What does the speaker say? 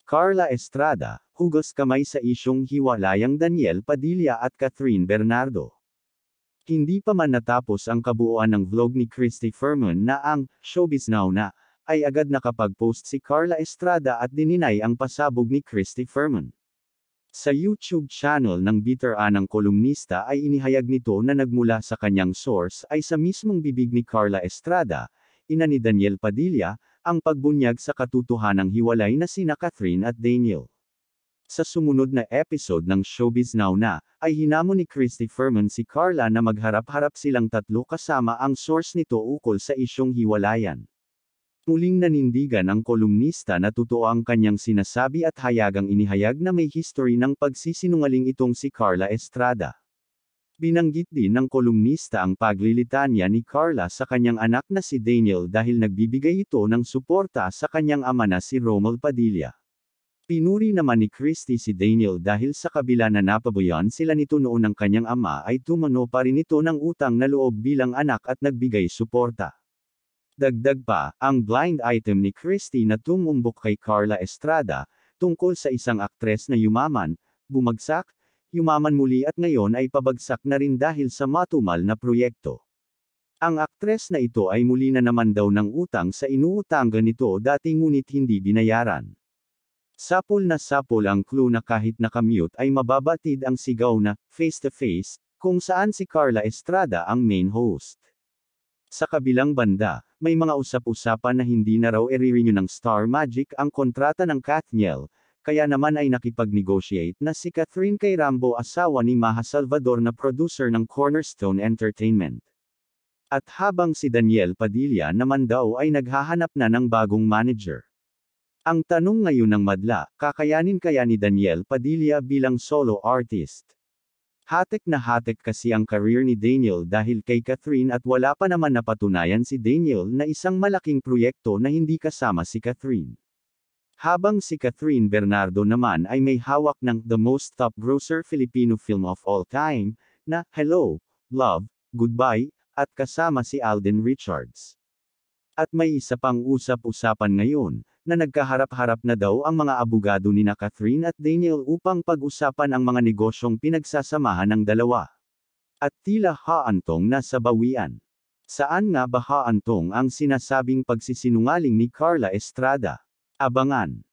Carla Estrada, hugos kamay sa isyong hiwalayang Daniel Padilla at Catherine Bernardo. Hindi pa man natapos ang kabuuan ng vlog ni Christy Fermin na ang Showbiz Now na, ay agad nakapag-post si Carla Estrada at dininay ang pasabog ni Christy Fermin. Sa YouTube channel ng biteranang kolumnista ay inihayag nito na nagmula sa kanyang source ay sa mismong bibig ni Carla Estrada, ina ni Daniel Padilla, ang pagbunyag sa katotohanang hiwalay na sina Catherine at Daniel. Sa sumunod na episode ng Showbiz Now na, ay hinamon ni Christy Fermin si Carla na magharap-harap silang tatlo kasama ang source nito ukol sa isyong hiwalayan. Muling nanindigan ang kolumnista na totoo ang kanyang sinasabi at hayagang inihayag na may history ng pagsisinungaling itong si Carla Estrada. Binanggit din ng kolumnista ang paglilitanya ni Carla sa kanyang anak na si Daniel dahil nagbibigay ito ng suporta sa kanyang ama na si Romel Padilla. Pinuri naman ni Christy si Daniel dahil sa kabila na napabayaan sila nito noon ng kanyang ama ay tumano pa rin ito ng utang na loob bilang anak at nagbigay suporta. Dagdag pa, ang blind item ni Christy na tumumbok kay Carla Estrada, tungkol sa isang aktres na yumaman, bumagsak, yumaman muli at ngayon ay pabagsak na rin dahil sa matumal na proyekto. Ang aktres na ito ay muli na naman daw ng utang sa inuutangan nito dati ngunit hindi binayaran. Sapol na sapol ang clue na kahit nakamute ay mababatid ang sigaw na face-to-face, kung saan si Carla Estrada ang main host. Sa kabilang banda, may mga usap-usapan na hindi na raw i-renew ng Star Magic ang kontrata ng Katniel, kaya naman ay nakipag-negotiate na si Catherine kay Rambo, asawa ni Maha Salvador na producer ng Cornerstone Entertainment. At habang si Daniel Padilla naman daw ay naghahanap na ng bagong manager. Ang tanong ngayon ng madla, kakayanin kaya ni Daniel Padilla bilang solo artist? Hatek na hatek kasi ang career ni Daniel dahil kay Catherine at wala pa naman napatunayan si Daniel na isang malaking proyekto na hindi kasama si Catherine. Habang si Catherine Bernardo naman ay may hawak ng The Most Top Grosser Filipino Film of All Time, na Hello, Love, Goodbye, at kasama si Alden Richards. At may isa pang usap-usapan ngayon, na nagkaharap-harap na daw ang mga abogado ni na Catherine at Daniel upang pag-usapan ang mga negosyong pinagsasamahan ng dalawa. At tila haantong na sa bawian. Saan nga ba haantong ang sinasabing pagsisinungaling ni Carla Estrada? Abangan.